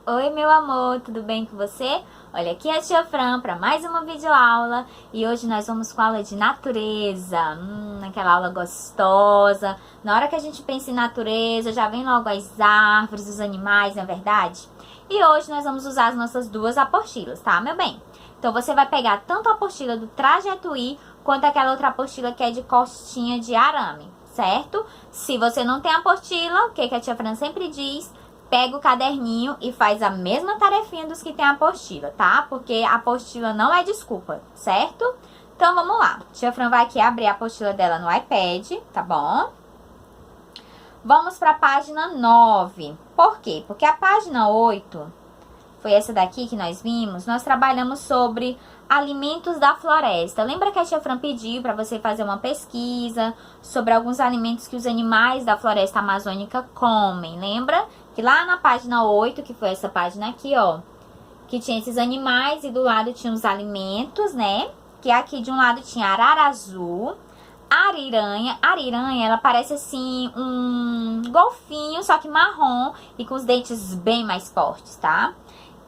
Oi, meu amor, tudo bem com você? Olha, aqui é a tia Fran para mais uma videoaula e hoje nós vamos com a aula de natureza. Aquela aula gostosa. Na hora que a gente pensa em natureza, já vem logo as árvores, os animais, não é verdade? E hoje nós vamos usar as nossas duas apostilas, tá, meu bem? Então você vai pegar tanto a apostila do Trajeto-i quanto aquela outra apostila que é de costinha de arame, certo? Se você não tem apostila, o que a tia Fran sempre diz? Pega o caderninho e faz a mesma tarefinha dos que tem a apostila, tá? Porque a apostila não é desculpa, certo? Então, vamos lá. Tia Fran vai aqui abrir a apostila dela no iPad, tá bom? Vamos para a página 9. Por quê? Porque a página 8, foi essa daqui que nós vimos, nós trabalhamos sobre alimentos da floresta. Lembra que a tia Fran pediu para você fazer uma pesquisa sobre alguns alimentos que os animais da floresta amazônica comem, lembra? Que lá na página 8, que foi essa página aqui, ó, que tinha esses animais e do lado tinha os alimentos, né? Que aqui de um lado tinha arara azul, ariranha. Ariranha, ela parece assim um golfinho, só que marrom e com os dentes bem mais fortes, tá?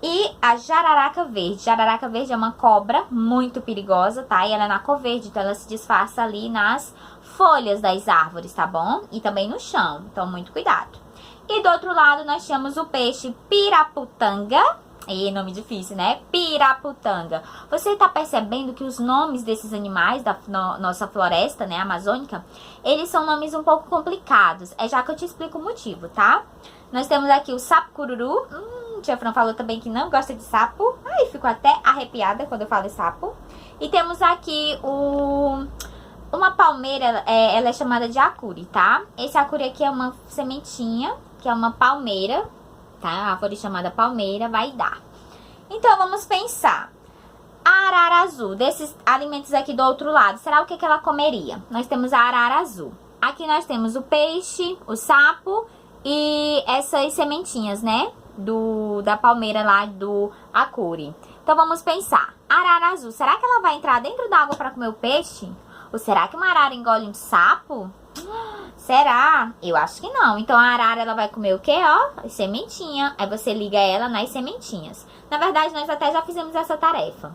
E a jararaca verde. Jararaca verde é uma cobra muito perigosa, tá? E ela é na cor verde, então ela se disfarça ali nas folhas das árvores, tá bom? E também no chão, então muito cuidado. E do outro lado nós tínhamos o peixe piraputanga. E nome difícil, né? Piraputanga. Você tá percebendo que os nomes desses animais da nossa floresta, né, amazônica, eles são nomes um pouco complicados. É já que eu te explico o motivo, tá? Nós temos aqui o sapo cururu. Tia Fran falou também que não gosta de sapo. Ai, fico até arrepiada quando eu falo sapo. E temos aqui uma palmeira, ela é chamada de acuri, tá? Esse acuri aqui é uma sementinha, que é uma palmeira, tá? A árvore chamada palmeira vai dar. Então, vamos pensar. A arara azul, desses alimentos aqui do outro lado, será o que ela comeria? Nós temos a arara azul. Aqui nós temos o peixe, o sapo e essas sementinhas, né? Da palmeira lá do acuri. Então, vamos pensar. A arara azul, será que ela vai entrar dentro da água para comer o peixe? Ou será que uma arara engole um sapo? Será? Eu acho que não. Então, a arara, ela vai comer o quê, ó? Sementinha. Aí você liga ela nas sementinhas. Na verdade, nós até já fizemos essa tarefa.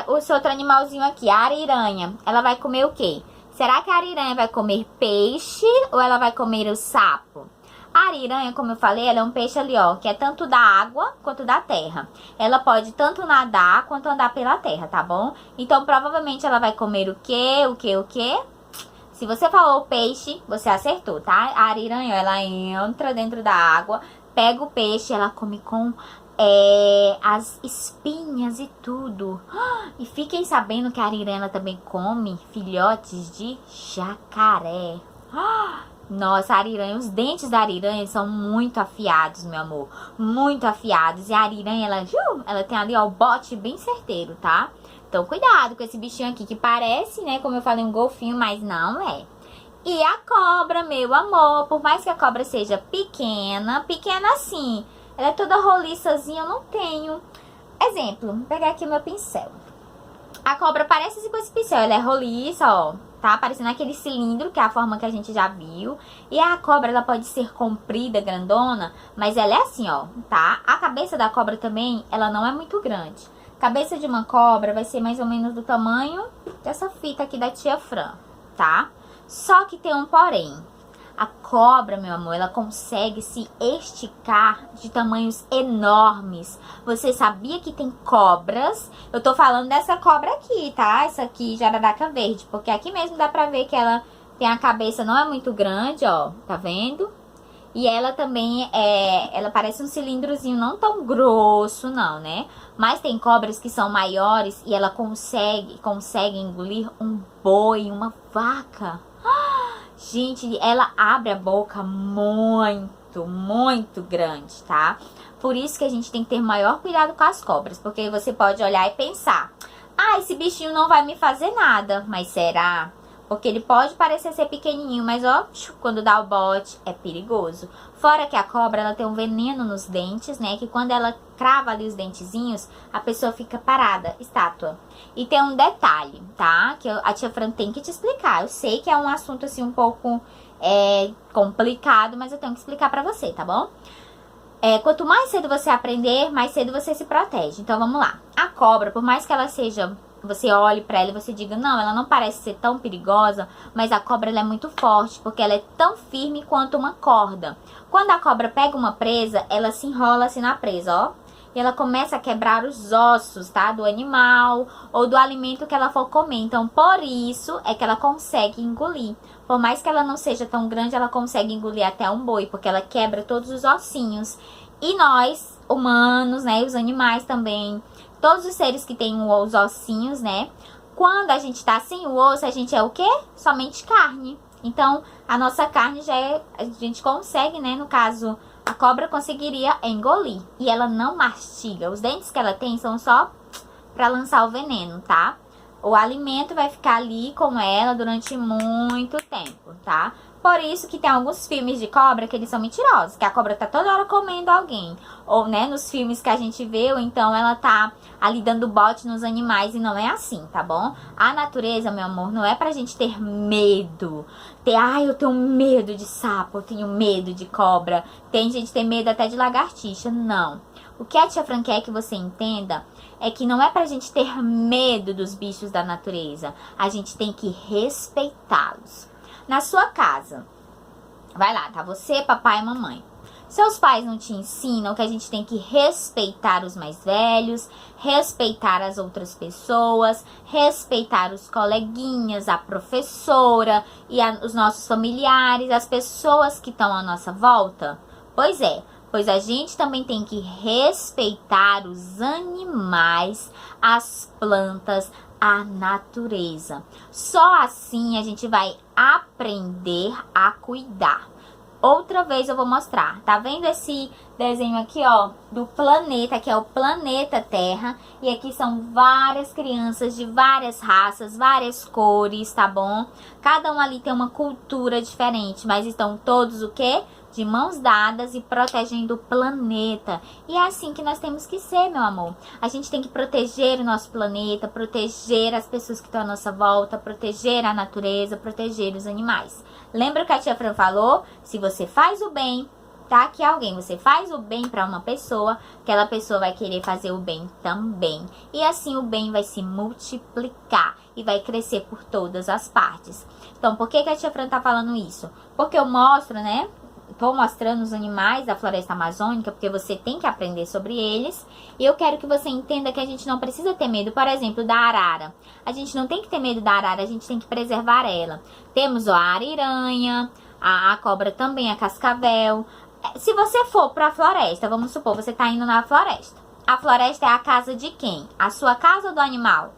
O seu outro animalzinho aqui, a ariranha, ela vai comer o quê? Será que a ariranha vai comer peixe ou ela vai comer o sapo? A ariranha, como eu falei, ela é um peixe ali, ó, que é tanto da água quanto da terra. Ela pode tanto nadar quanto andar pela terra, tá bom? Então, provavelmente, ela vai comer o quê? O quê? O quê? Se você falou peixe, você acertou, tá? A ariranha, ela entra dentro da água, pega o peixe, ela come com as espinhas e tudo. E fiquem sabendo que a ariranha ela também come filhotes de jacaré. Nossa, a ariranha, os dentes da ariranha são muito afiados, meu amor. Muito afiados. E a ariranha, ela tem ali, ó, o bote bem certeiro, tá? Então, cuidado com esse bichinho aqui, que parece, né, como eu falei, um golfinho, mas não é. E a cobra, meu amor, por mais que a cobra seja pequena, pequena assim, ela é toda roliçazinha, eu não tenho. Exemplo, vou pegar aqui o meu pincel. A cobra parece assim com esse pincel, ela é roliça, ó, tá? Parecendo aquele cilindro, que é a forma que a gente já viu. E a cobra, ela pode ser comprida, grandona, mas ela é assim, ó, tá? A cabeça da cobra também, ela não é muito grande. A cabeça de uma cobra vai ser mais ou menos do tamanho dessa fita aqui da tia Fran, tá? Só que tem um porém. A cobra, meu amor, ela consegue se esticar de tamanhos enormes. Você sabia que tem cobras? Eu tô falando dessa cobra aqui, tá? Essa aqui, jararaca verde. Porque aqui mesmo dá pra ver que ela tem a cabeça, não é muito grande, ó. Tá vendo? E ela também ela parece um cilindrozinho, não tão grosso não, né? Mas tem cobras que são maiores e ela consegue engolir um boi, uma vaca. Gente, ela abre a boca muito, muito grande, tá? Por isso que a gente tem que ter maior cuidado com as cobras, porque você pode olhar e pensar: ah, esse bichinho não vai me fazer nada. Mas será? Porque ele pode parecer ser pequenininho, mas ó, quando dá o bote, é perigoso. Fora que a cobra, ela tem um veneno nos dentes, né? Que quando ela crava ali os dentezinhos, a pessoa fica parada, estátua. E tem um detalhe, tá? Que a tia Fran tem que te explicar. Eu sei que é um assunto, assim, um pouco complicado, mas eu tenho que explicar pra você, tá bom? Quanto mais cedo você aprender, mais cedo você se protege. Então, vamos lá. A cobra, por mais que ela seja... Você olhe pra ela e você diga, não, ela não parece ser tão perigosa, mas a cobra ela é muito forte, porque ela é tão firme quanto uma corda. Quando a cobra pega uma presa, ela se enrola assim na presa, ó. E ela começa a quebrar os ossos, tá? Do animal ou do alimento que ela for comer. Então, por isso é que ela consegue engolir. Por mais que ela não seja tão grande, ela consegue engolir até um boi, porque ela quebra todos os ossinhos. E nós, humanos, né, e os animais também, todos os seres que têm os ossinhos, né, quando a gente tá sem o osso, a gente é o quê? Somente carne. Então, a nossa carne já é, a gente consegue, né, no caso, a cobra conseguiria engolir. E ela não mastiga. Os dentes que ela tem são só pra lançar o veneno, tá? O alimento vai ficar ali com ela durante muito tempo, tá? Por isso que tem alguns filmes de cobra que eles são mentirosos, que a cobra tá toda hora comendo alguém. Ou, né, nos filmes que a gente vê, ou então ela tá ali dando bote nos animais, e não é assim, tá bom? A natureza, meu amor, não é pra gente ter medo. Ai, eu tenho medo de sapo, eu tenho medo de cobra. Tem gente que tem medo até de lagartixa. Não. O que a tia Fran quer que você entenda é que não é pra gente ter medo dos bichos da natureza. A gente tem que respeitá-los. Na sua casa, vai lá, tá? Você, papai e mamãe. Seus pais não te ensinam que a gente tem que respeitar os mais velhos, respeitar as outras pessoas, respeitar os coleguinhas, a professora e os nossos familiares, as pessoas que estão à nossa volta? Pois é, pois a gente também tem que respeitar os animais, as plantas, a natureza. Só assim a gente vai aprender a cuidar. Outra vez eu vou mostrar. Tá vendo esse desenho aqui, ó, do planeta, que é o planeta Terra. E aqui são várias crianças de várias raças, várias cores, tá bom? Cada um ali tem uma cultura diferente, mas estão todos o quê? De mãos dadas e protegendo o planeta. E é assim que nós temos que ser, meu amor. A gente tem que proteger o nosso planeta, proteger as pessoas que estão à nossa volta, proteger a natureza, proteger os animais. Lembra que a tia Fran falou? Se você faz o bem, tá? Que alguém, você faz o bem para uma pessoa, aquela pessoa vai querer fazer o bem também. E assim o bem vai se multiplicar e vai crescer por todas as partes. Então, por que a tia Fran tá falando isso? Porque eu mostro, né? Tô mostrando os animais da floresta amazônica, porque você tem que aprender sobre eles. E eu quero que você entenda que a gente não precisa ter medo, por exemplo, da arara. A gente não tem que ter medo da arara, a gente tem que preservar ela. Temos a ariranha, a cobra também, a cascavel. Se você for pra floresta, vamos supor, você tá indo na floresta. A floresta é a casa de quem? A sua casa ou do animal?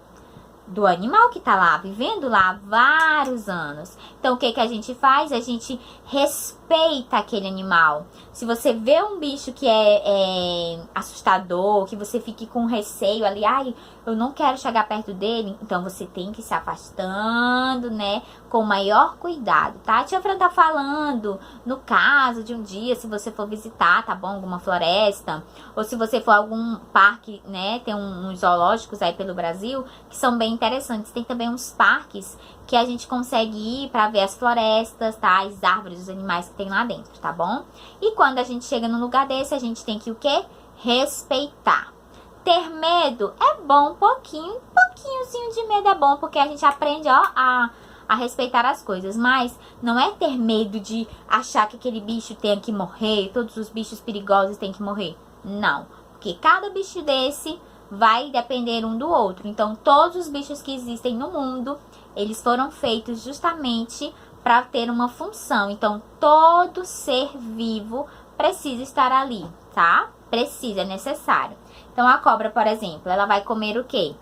Do animal que tá lá, vivendo lá há vários anos. Então, o que que a gente faz? A gente respeita aquele animal. Se você vê um bicho que é assustador, que você fique com receio ali, ai, eu não quero chegar perto dele, então você tem que se afastando, né, com o maior cuidado, tá? A tia Fran tá falando, no caso de um dia, se você for visitar, tá bom, alguma floresta, ou se você for a algum parque, né, tem uns zoológicos aí pelo Brasil, que são bem interessantes. Tem também uns parques que a gente consegue ir pra ver as florestas, tá? As árvores, os animais que tem lá dentro, tá bom? E quando a gente chega num lugar desse, a gente tem que o quê? Respeitar. Ter medo é bom, pouquinhozinho de medo é bom, porque a gente aprende, ó, a respeitar as coisas. Mas não é ter medo de achar que aquele bicho tem que morrer, todos os bichos perigosos têm que morrer. Não, porque cada bicho desse vai depender um do outro. Então, todos os bichos que existem no mundo, eles foram feitos justamente para ter uma função. Então, todo ser vivo precisa estar ali, tá? Precisa, é necessário. Então, a cobra, por exemplo, ela vai comer o quê?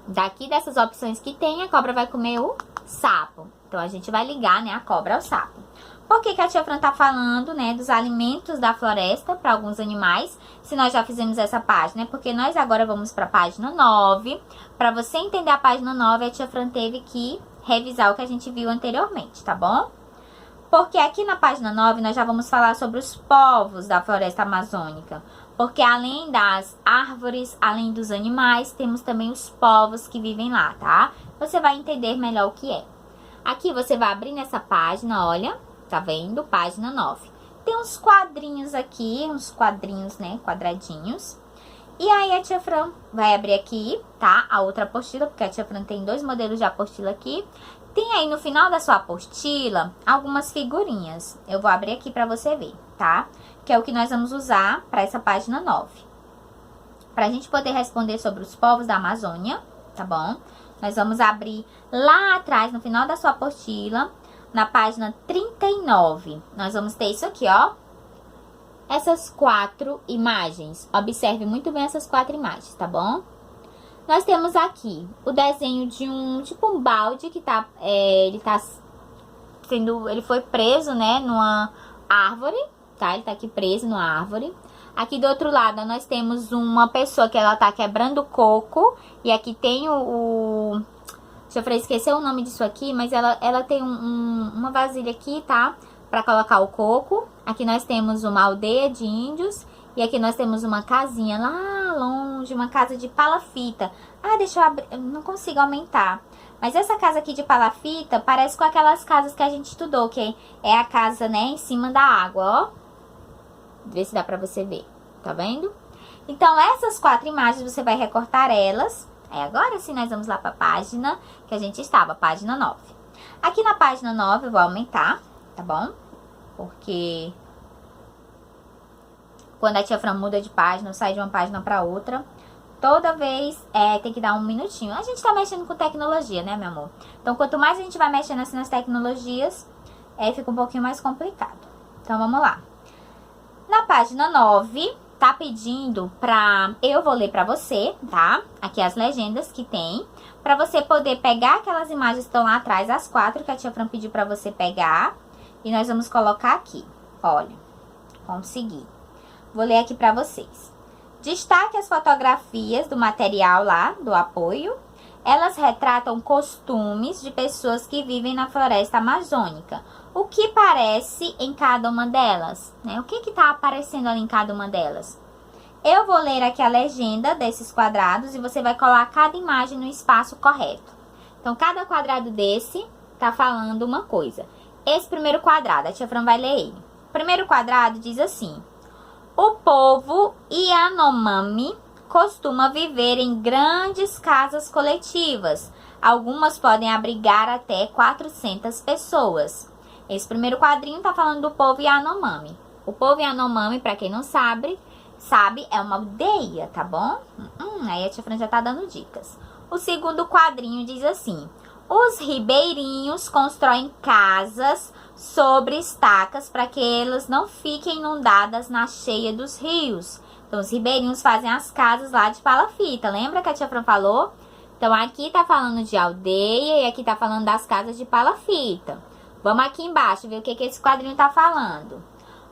Daqui dessas opções que tem, a cobra vai comer o sapo. Então, a gente vai ligar, né, a cobra ao sapo. Por que a tia Fran tá falando, né, dos alimentos da floresta para alguns animais, se nós já fizemos essa página? Porque nós agora vamos para a página 9. Para você entender a página 9, a tia Fran teve que revisar o que a gente viu anteriormente, tá bom? Porque aqui na página 9 nós já vamos falar sobre os povos da floresta amazônica. Porque além das árvores, além dos animais, temos também os povos que vivem lá, tá? Você vai entender melhor o que é. Aqui você vai abrir nessa página, olha, tá vendo? Página 9. tem uns quadrinhos aqui, uns quadrinhos, né, quadradinhos. E aí a tia Fran vai abrir aqui, tá, a outra apostila, porque a tia Fran tem 2 modelos de apostila aqui. Tem aí no final da sua apostila algumas figurinhas. Eu vou abrir aqui pra você ver, tá? Que é o que nós vamos usar pra essa página 9. Pra gente poder responder sobre os povos da Amazônia, tá bom? Nós vamos abrir lá atrás, no final da sua apostila, na página 39. Nós vamos ter isso aqui, ó. Essas 4 imagens. Observe muito bem essas 4 imagens, tá bom? Nós temos aqui o desenho de tipo um balde que tá, ele foi preso, né, numa árvore, tá? Ele tá aqui preso numa árvore. Aqui do outro lado, nós temos uma pessoa que ela tá quebrando coco. E aqui tem deixa eu esquecer o nome disso aqui, mas ela tem uma vasilha aqui, tá? Pra colocar o coco. Aqui nós temos uma aldeia de índios. E aqui nós temos uma casinha lá longe, uma casa de palafita. Ah, deixa eu abrir, eu não consigo aumentar. Mas essa casa aqui de palafita parece com aquelas casas que a gente estudou, que é a casa, né, em cima da água, ó. Vê se dá pra você ver, tá vendo? Então, essas 4 imagens, você vai recortar elas. Aí, agora sim, nós vamos lá pra página que a gente estava, página 9. Aqui na página 9, eu vou aumentar, tá bom? Porque quando a tia Fran muda de página, sai de uma página pra outra, toda vez tem que dar um minutinho. A gente tá mexendo com tecnologia, né, meu amor? Então, quanto mais a gente vai mexendo assim nas tecnologias, fica um pouquinho mais complicado. Então, vamos lá. Na página 9, tá pedindo pra... Eu vou ler pra você, tá? Aqui as legendas que tem. Pra você poder pegar aquelas imagens que estão lá atrás, as 4 que a tia Fran pediu pra você pegar. E nós vamos colocar aqui. Olha, consegui. Vou ler aqui pra vocês. Destaque as fotografias do material lá, do apoio. Elas retratam costumes de pessoas que vivem na floresta amazônica. O que parece em cada uma delas, né? O que tá aparecendo ali em cada uma delas? Eu vou ler aqui a legenda desses quadrados e você vai colar cada imagem no espaço correto. Então, cada quadrado desse tá falando uma coisa. Esse primeiro quadrado, a tia Fran vai ler ele. O primeiro quadrado diz assim: o povo Yanomami costuma viver em grandes casas coletivas. Algumas podem abrigar até 400 pessoas. Esse primeiro quadrinho tá falando do povo Yanomami. O povo Yanomami, pra quem não sabe, é uma aldeia, tá bom? Aí a tia Fran já tá dando dicas. O segundo quadrinho diz assim: os ribeirinhos constroem casas sobre estacas para que elas não fiquem inundadas na cheia dos rios. Então, os ribeirinhos fazem as casas lá de palafita. Lembra que a tia Fran falou? Então, aqui tá falando de aldeia e aqui tá falando das casas de palafita. Vamos aqui embaixo ver o que esse quadrinho tá falando.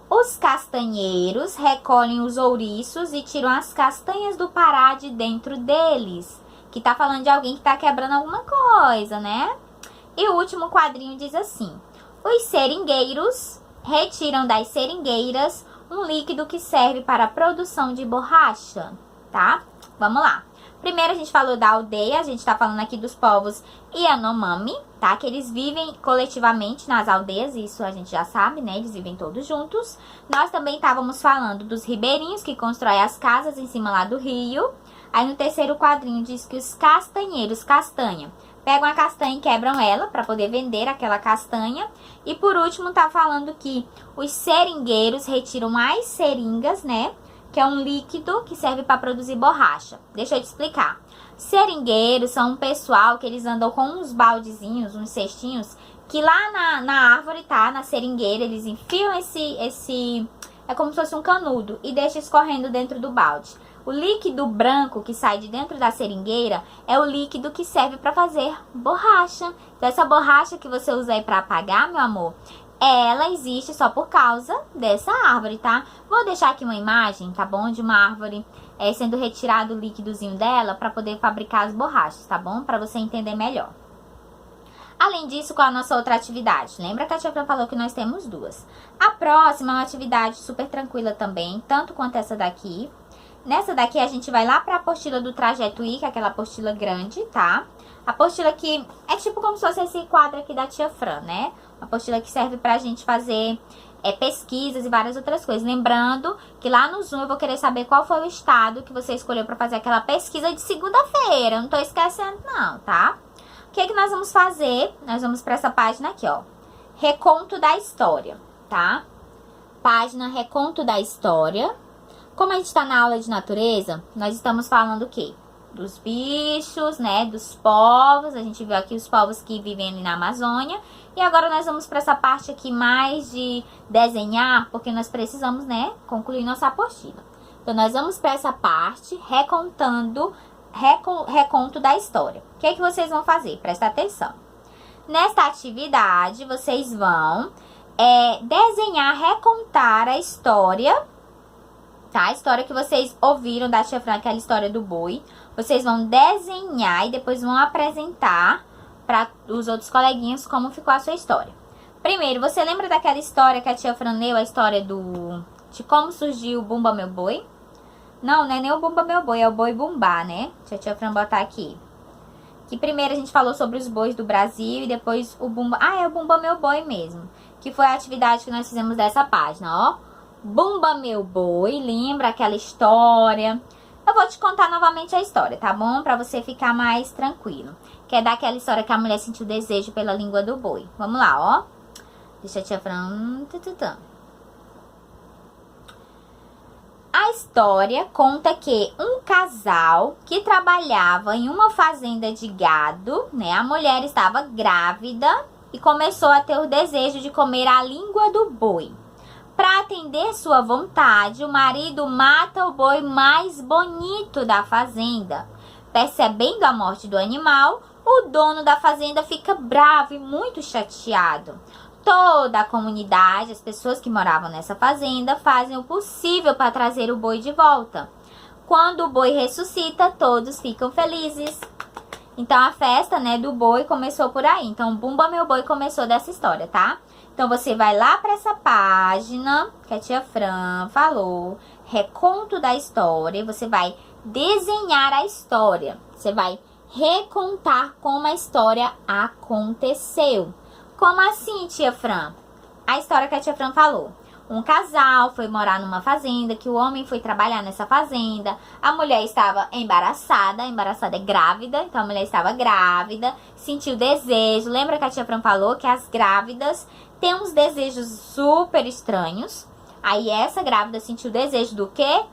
Os castanheiros recolhem os ouriços e tiram as castanhas do Pará de dentro deles. Que tá falando de alguém que tá quebrando alguma coisa, né? E o último quadrinho diz assim: os seringueiros retiram das seringueiras um líquido que serve para a produção de borracha, tá? Vamos lá. Primeiro a gente falou da aldeia, a gente tá falando aqui dos povos Yanomami, tá? Que eles vivem coletivamente nas aldeias, isso a gente já sabe, né? Eles vivem todos juntos. Nós também estávamos falando dos ribeirinhos que constroem as casas em cima lá do rio. Aí no terceiro quadrinho diz que os castanheiros, castanha, pegam a castanha e quebram ela para poder vender aquela castanha. E por último tá falando que os seringueiros retiram as seringas, né? Que é um líquido que serve para produzir borracha. Deixa eu te explicar. Seringueiros são um pessoal que eles andam com uns baldezinhos, uns cestinhos, que lá na árvore, tá? Na seringueira, eles enfiam esse... É como se fosse um canudo e deixam escorrendo dentro do balde. O líquido branco que sai de dentro da seringueira é o líquido que serve para fazer borracha. Então, essa borracha que você usa aí para apagar, meu amor, ela existe só por causa dessa árvore, tá? Vou deixar aqui uma imagem, tá bom? De uma árvore sendo retirado o líquidozinho dela para poder fabricar as borrachas, tá bom? Para você entender melhor. Além disso, qual a nossa outra atividade? Lembra que a tia Fran falou que nós temos 2. A próxima é uma atividade super tranquila também, tanto quanto essa daqui. Nessa daqui a gente vai lá para a apostila do Trajeto I, que é aquela apostila grande, tá? A apostila que é tipo como se fosse esse quadro aqui da tia Fran, né? Uma apostila que serve pra gente fazer pesquisas e várias outras coisas. Lembrando que lá no Zoom eu vou querer saber qual foi o estado que você escolheu para fazer aquela pesquisa de segunda-feira. Não tô esquecendo não, tá? O que nós vamos fazer? Nós vamos para essa página aqui, ó. Reconto da história, tá? Página Reconto da História. Como a gente tá na aula de natureza, nós estamos falando o quê? Dos bichos, né? Dos povos. A gente viu aqui os povos que vivem ali na Amazônia. E agora nós vamos para essa parte aqui mais de desenhar, porque nós precisamos, né, concluir nossa apostila. Então, nós vamos para essa parte reconto da história. O que vocês vão fazer? Presta atenção. Nesta atividade, vocês vão desenhar, recontar a história, tá? A história que vocês ouviram da Tia Fran, aquela história do boi. Vocês vão desenhar e depois vão apresentar para os outros coleguinhas como ficou a sua história. Primeiro, você lembra daquela história que a Tia Fran leu, a história de como surgiu o Bumba Meu Boi? Não, não é nem o Bumba Meu Boi, é o Boi Bumbá, né? Deixa a Tia Fran botar aqui. Que primeiro a gente falou sobre os bois do Brasil e depois o Bumba... Ah, é o Bumba Meu Boi mesmo. Que foi a atividade que nós fizemos dessa página, ó. Bumba Meu Boi, lembra aquela história? Eu vou te contar novamente a história, tá bom? Pra você ficar mais tranquilo. Que é daquela história que a mulher sentiu desejo pela língua do boi. Vamos lá, ó. Deixa a Tia Fran... A história conta que um casal que trabalhava em uma fazenda de gado, né? A mulher estava grávida e começou a ter o desejo de comer a língua do boi. Para atender sua vontade, o marido mata o boi mais bonito da fazenda. Percebendo a morte do animal, o dono da fazenda fica bravo e muito chateado. Toda a comunidade, as pessoas que moravam nessa fazenda, fazem o possível para trazer o boi de volta. Quando o boi ressuscita, todos ficam felizes. Então, a festa, né, do boi começou por aí. Então, Bumba Meu Boi começou dessa história, tá? Então, você vai lá para essa página que a Tia Fran falou, reconto da história, e você vai desenhar a história. Você vai recontar como a história aconteceu. Como assim, Tia Fran? A história que a Tia Fran falou. Um casal foi morar numa fazenda, que o homem foi trabalhar nessa fazenda. A mulher estava embaraçada é grávida, então a mulher estava grávida, sentiu desejo. Lembra que a Tia Fran falou que as grávidas têm uns desejos super estranhos? Aí essa grávida sentiu desejo do quê?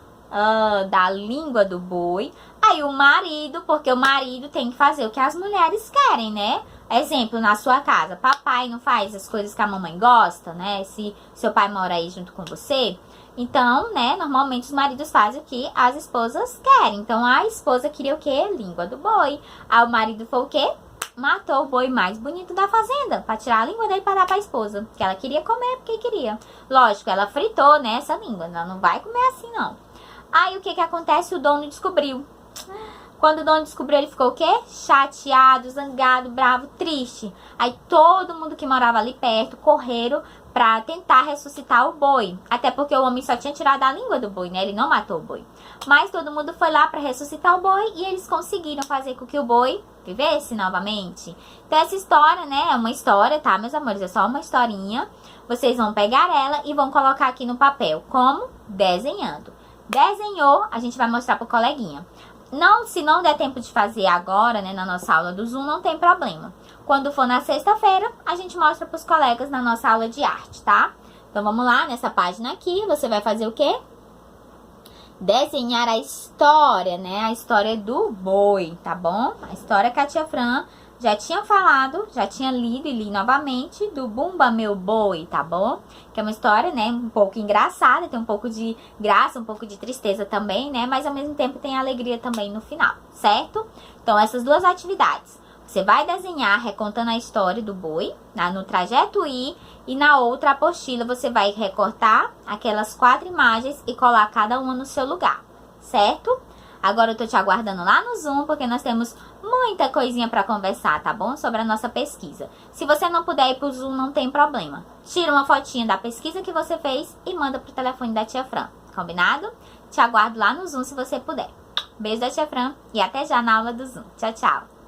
Da língua do boi. Aí o marido, porque o marido tem que fazer o que as mulheres querem, né? Exemplo, na sua casa, papai não faz as coisas que a mamãe gosta, né? Se seu pai mora aí junto com você. Então, né, normalmente os maridos fazem o que as esposas querem. Então, a esposa queria o quê? Língua do boi. Aí o marido foi o quê? Matou o boi mais bonito da fazenda, pra tirar a língua dele pra dar pra esposa. Que ela queria comer porque queria. Lógico, ela fritou, né, essa língua. Ela não vai comer assim, não. Aí, o que acontece? O dono descobriu. Quando o dono descobriu, ele ficou o quê? Chateado, zangado, bravo, triste. Aí todo mundo que morava ali perto correram pra tentar ressuscitar o boi. Até porque o homem só tinha tirado a língua do boi, né? Ele não matou o boi. Mas todo mundo foi lá pra ressuscitar o boi e eles conseguiram fazer com que o boi vivesse novamente. Então essa história, né? É uma história, tá, meus amores? É só uma historinha. Vocês vão pegar ela e vão colocar aqui no papel. Como? Desenhando. Desenhou, a gente vai mostrar pro coleguinha. Não, se não der tempo de fazer agora, né, na nossa aula do Zoom, não tem problema. Quando for na sexta-feira, a gente mostra para os colegas na nossa aula de arte, tá? Então, vamos lá, nessa página aqui, você vai fazer o quê? Desenhar a história, né? A história do boi, tá bom? A história que a Tia Fran já tinha falado, já tinha lido e li novamente, do Bumba Meu Boi, tá bom? Que é uma história, né, um pouco engraçada, tem um pouco de graça, um pouco de tristeza também, né? Mas ao mesmo tempo tem alegria também no final, certo? Então, essas duas atividades. Você vai desenhar recontando a história do boi, no trajeto I, e na outra apostila você vai recortar aquelas 4 imagens e colar cada uma no seu lugar, certo? Agora eu tô te aguardando lá no Zoom, porque nós temos muita coisinha pra conversar, tá bom? Sobre a nossa pesquisa. Se você não puder ir pro Zoom, não tem problema. Tira uma fotinha da pesquisa que você fez e manda pro telefone da Tia Fran, combinado? Te aguardo lá no Zoom se você puder. Beijo da Tia Fran e até já na aula do Zoom. Tchau, tchau!